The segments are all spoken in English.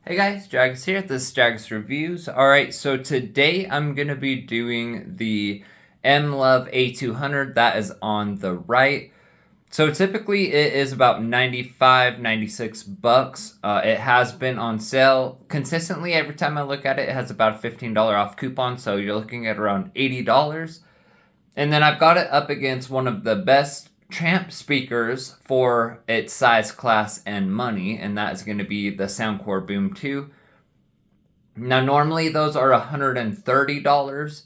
Hey guys, Jags here. This is Jags Reviews. Alright, so today I'm going to be doing the Mlove A200 that is on the right. So typically it is about 95, 96 bucks. It has been on sale consistently. Every time I look at it, it has about a $15 off coupon, so you're looking at around $80. And then I've got it up against one of the best champ speakers for its size, class, and money, and that is going to be the SoundcoreBoom2. Now, normally those are $130.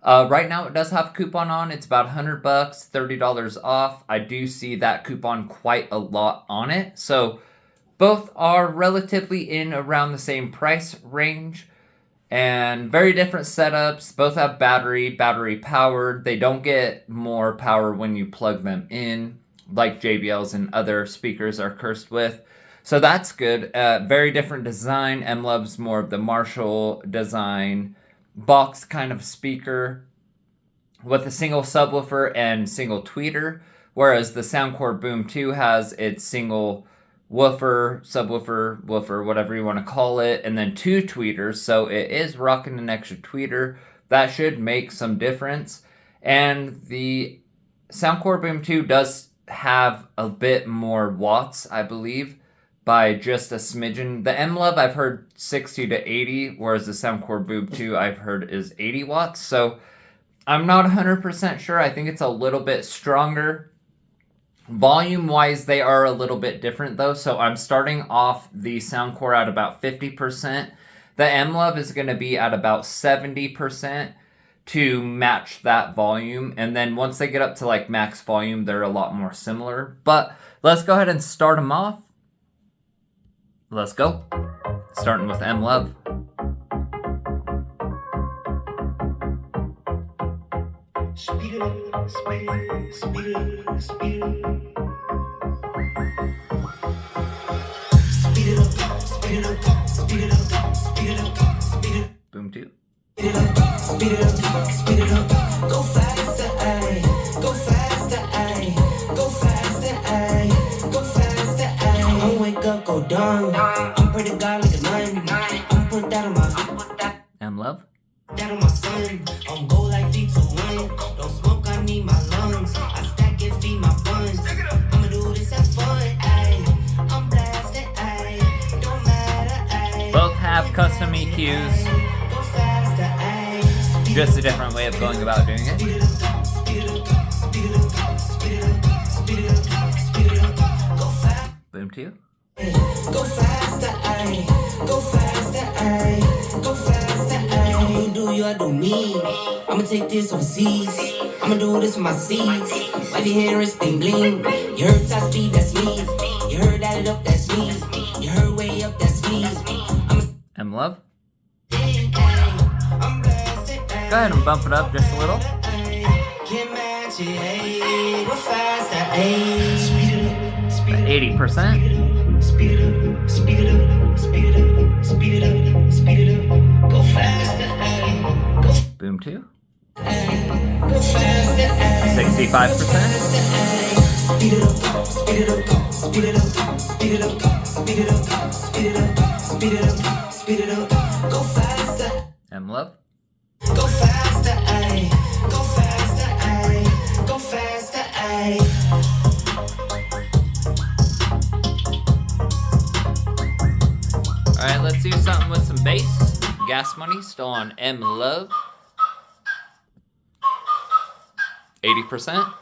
Right now it does have a coupon on. It's about 100 bucks, $30 off. I do see that coupon quite a lot on it. So both are relatively in around the same price range. And very different setups. Both have battery powered. They don't get more power when you plug them in, like JBLs and other speakers are cursed with. So that's good. Very different design. Mlove's more of the Marshall design, box kind of speaker with a single subwoofer and single tweeter, whereas the SoundcoreBoom2 has its single woofer, subwoofer, woofer, whatever you want to call it, and then two tweeters, so it is rocking an extra tweeter. That should make some difference. And the SoundcoreBoom2 does have a bit more watts, I believe, by just a smidgen. The Mlove I've heard 60 to 80, whereas the SoundcoreBoom2 I've heard is 80 watts, so I'm not 100% sure. I think it's a little bit stronger. Volume-wise, they are a little bit different, though, so I'm starting off the Soundcore at about 50%. The Mlove is going to be at about 70% to match that volume, and then once they get up to, like, max volume, they're a lot more similar. But let's go ahead and start them off. Let's go. Starting with Mlove. Speed it up, speed it up, speed it up, speed it up. Speed it up, speed it up, speed it up, speed it up, speed it up. Boom 2. Speed it up, speed it up, speed it up. Go faster, ayy. Go faster, ayy. Go faster, ayy. Go faster, ayy. I wake up, go down. I'm pretty God like a nun. I'm put that on my Mlove. that on my son. I'm go like D2-1. Don't smoke, I need my lungs. I stack and feed my funds. I'ma do this have fun, ayy. I'm blasting, ayy. Don't matter, ayy. Both have custom EQs. Go faster, ayy. Just a different way of going about doing it. Speed it up, speed it up, speed it up, speed it up, speed it up, speed it up. Go fast. Boom 2. Go faster, ayy. Go faster, ayy. Go faster, ayy. You do you, I do me. I'ma take this overseas. I'ma do this for my seeds. Wipe your hair, wrist, bling bling. You heard top speed, that's me. You heard add it up, that's me. You heard way up, that's me. Mlove. I'm blasted, ayy. Go ahead and bump it up just a little. Can't match it, ayy. Go faster, ayy. Speed it up, speed it up. 80%. Speed it up, speed it up, speed it up, speed it up, speed it up. Go faster, ayy. Go Boom 2. Go faster, ayy. 65%. Speed it up, speed it up, speed it up, speed it up, speed it up, speed it up, speed it up, speed it up. Go faster, Mlove. go faster, ayy. Go faster, ayy. Go faster, ayy. Alright, let's do something with some bass. Gas Money, still on Mlove. 80%.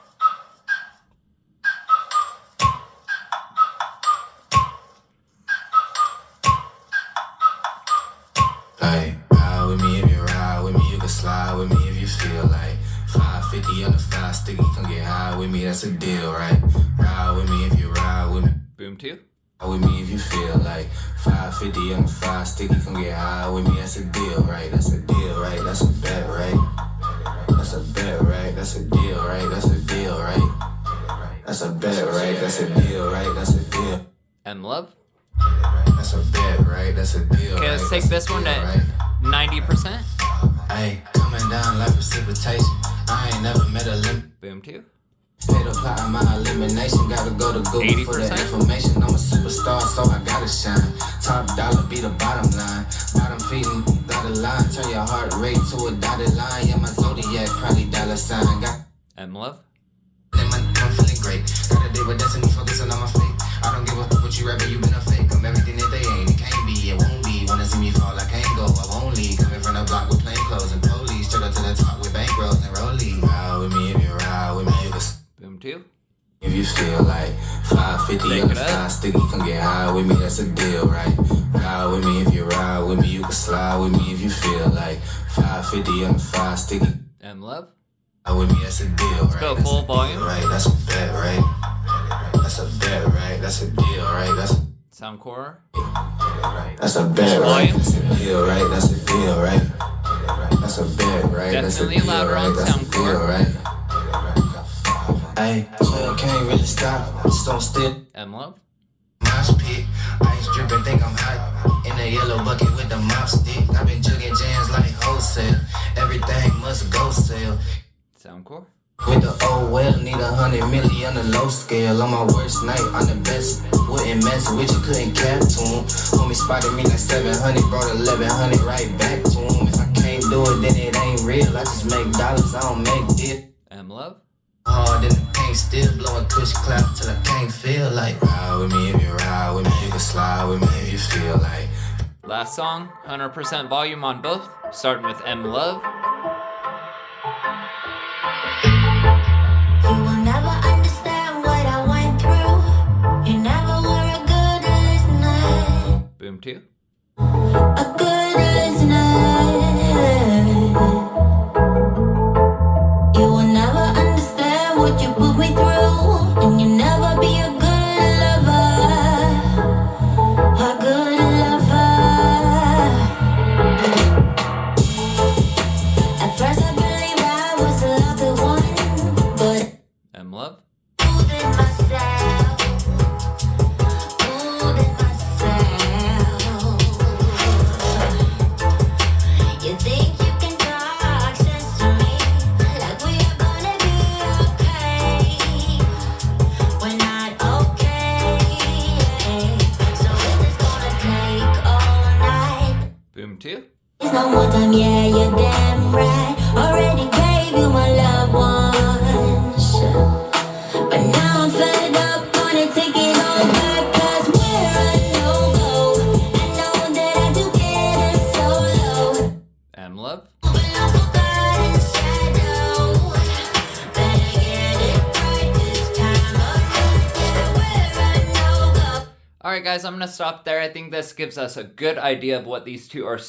Like, ride with me if you ride with me, you can slide with me if you feel like 550 on the 5 sticky, come get high with me, that's a deal, right? Ride with me if you ride with me. Boom 2. Ride with me if you feel like 550 on the 5 sticky, come get high with me, that's a deal, right? That's a deal, right? That's a bet, right? That's a bet, right? That's a deal, right? That's a deal, right? That's a bet, right? That's a deal, right? That's a deal. Mlove. That's a bet, right? That's a deal. Okay, let's take this one to 90%. Hey, coming down like precipitation. I ain't never met a limit. Boom 2. Paid a plot in my elimination, gotta go to Google for the 80%? information. I'm a superstar, so I gotta shine. Top dollar be the bottom line. Bottom feeding, dotted line. Turn your heart rate to a dotted line. Yeah, my zodiac probably dollar sign. Got Mlove. I'm feeling great. Got a day with destiny, focusing on my fate. I don't give a fuck what you rapping, you been a fake. I'm everything that they ain't. It can't be, it won't be. Wanna see me fall, I can't go. I won't leave. Coming from the block with plain clothes and police. Straight up to the top with bankrolls and rollies. Ride with me if you ride with me, you can. Boom 2. If you feel like 550 on the side, sticky, come get high with me, that's a deal, right? Ride with me if you ride with me, you can slide with me if you feel like 550 on the side, sticky. Mlove. Ride with me, that's a deal, right? Go full volume. Right, that's a bet, right? That's a bet, right? That's a deal, right? Soundcore. That's a bet, right? Volume. That's a deal, right? That's a deal, right? That's a bet, right? That's a Definitely deal, louder right? on That's a Soundcore. deal, right? Hey, so can't really stop, just don't still. Mlove. Mosh pit, ice dripping, think I'm hot. In a yellow bucket with the mop stick. I've been jugging jams like wholesale. Everything must go sell. Soundcore. With the old well, need 100 million on the low scale. On my worst night, I'm the best. Wouldn't mess with you, couldn't cap to him. Homie spotted me like 700, brought 1100 right back to him. If I can't do it, then it ain't real. I just make dollars, I don't make deals. Mlove. Hard in the paint, still blowing push clouds till I can't feel like. Ride with me if you ride with me, you can slide with me if you feel like. Last song, 100% volume on both, starting with Mlove. You will never understand what I went through. You never were a good listener. Boom 2. A good listener. You will never understand what you put me through. And you never be a good lover. A good lover. At first I believed I was a lucky one, but Mlove. fooling myself, fooling myself. You think you can talk sense to me, like we are gonna be okay. We're not okay. So is this gonna take all night? Boom 2. There's no more time, yeah, you're damn right. Already gave you my love once, but now I'm fed up, gonna take it all back. 'Cause we're a no-go. I know that I do get it solo. Mlove. Moving on forgotten shadow. Better get it right this time around. Yeah, we're a no-go. Alright guys, I'm going to stop there. I think this gives us a good idea of what these two are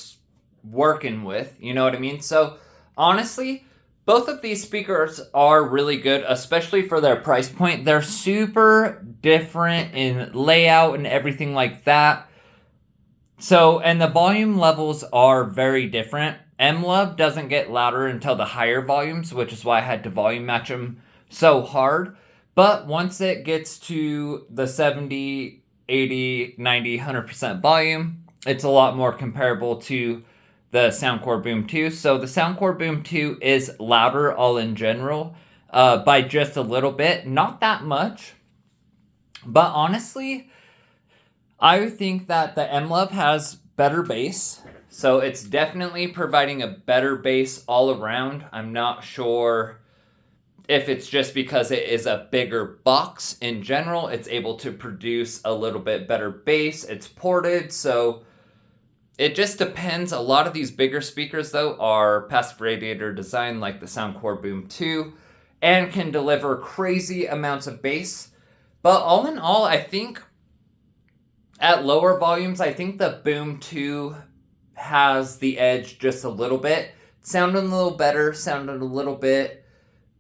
working with. You know what I mean? So, honestly, both of these speakers are really good, especially for their price point. They're super different in layout and everything like that. So, and the volume levels are very different. Mlove doesn't get louder until the higher volumes, which is why I had to volume match them so hard. But once it gets to the 70, 80, 90, 100% volume, it's a lot more comparable to the SoundcoreBoom2. So the SoundcoreBoom2 is louder all in general by just a little bit. Not that much. But honestly, I think that the Mlove has better bass. So it's definitely providing a better bass all around. I'm not sure if it's just because it is a bigger box in general. It's able to produce a little bit better bass. It's ported, so it just depends. A lot of these bigger speakers, though, are passive radiator design like the SoundcoreBoom2 and can deliver crazy amounts of bass. But all in all, I think at lower volumes, I think the Boom 2 has the edge just a little bit. Sounding a little better, sounding a little bit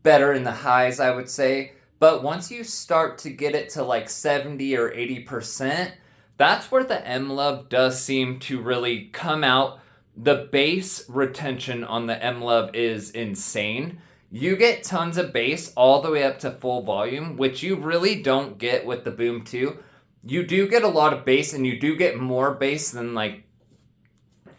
better in the highs, I would say. But once you start to get it to like 70 or 80%, that's where the Mlove does seem to really come out. The bass retention on the Mlove is insane. You get tons of bass all the way up to full volume, which you really don't get with the Boom 2. You do get a lot of bass, and you do get more bass than like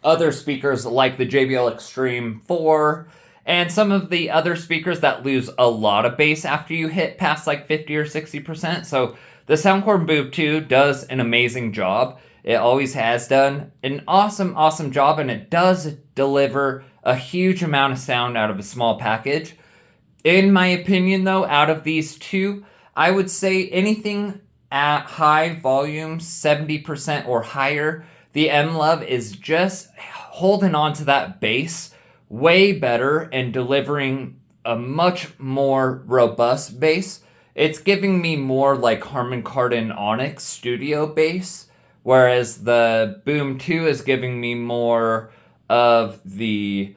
other speakers like the JBL Extreme 4 and some of the other speakers that lose a lot of bass after you hit past like 50 or 60%. So the SoundcoreBoom2 does an amazing job. It always has done an awesome job, and it does deliver a huge amount of sound out of a small package. In my opinion, though, out of these two, I would say anything at high volume, 70% or higher, the Mlove is just holding on to that bass way better and delivering a much more robust bass. It's giving me more like Harman Kardon Onyx studio bass, whereas the Boom 2 is giving me more of the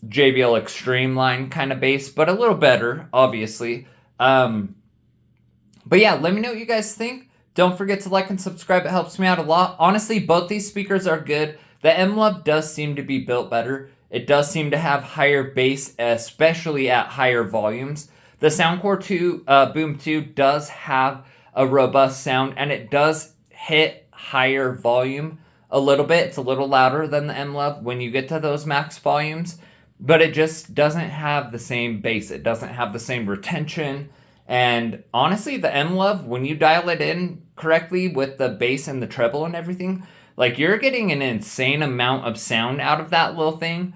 JBL Extreme line kind of bass, but a little better, obviously. But yeah, let me know what you guys think. Don't forget to like and subscribe. It helps me out a lot. Honestly, both these speakers are good. The Mlove does seem to be built better. It does seem to have higher bass, especially at higher volumes. The Soundcore Boom 2 does have a robust sound, and it does hit higher volume a little bit. It's a little louder than the Mlove when you get to those max volumes, but it just doesn't have the same bass. It doesn't have the same retention. And honestly, the Mlove, when you dial it in correctly with the bass and the treble and everything, like, you're getting an insane amount of sound out of that little thing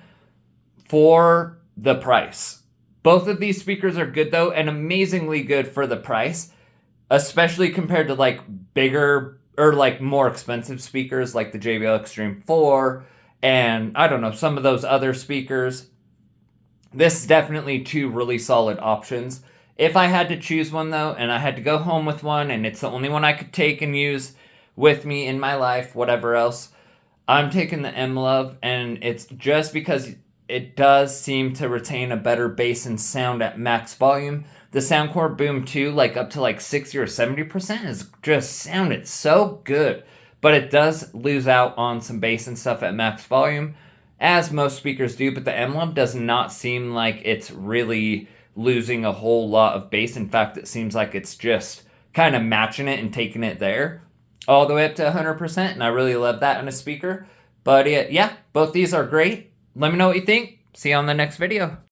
for the price. Both of these speakers are good, though, and amazingly good for the price, especially compared to like bigger or like more expensive speakers like the JBL Extreme 4 and I don't know, some of those other speakers. This is definitely two really solid options. If I had to choose one, though, and I had to go home with one, and it's the only one I could take and use with me in my life, whatever else, I'm taking the Mlove, and it's just because it does seem to retain a better bass and sound at max volume. The Soundcore Boom 2, like up to like 60 or 70%, is just sounded so good, but it does lose out on some bass and stuff at max volume, as most speakers do. But the Mlove does not seem like it's really losing a whole lot of bass. In fact, it seems like it's just kind of matching it and taking it there all the way up to 100%, and I really love that in a speaker. But yeah, both these are great. Let me know what you think. See you on the next video.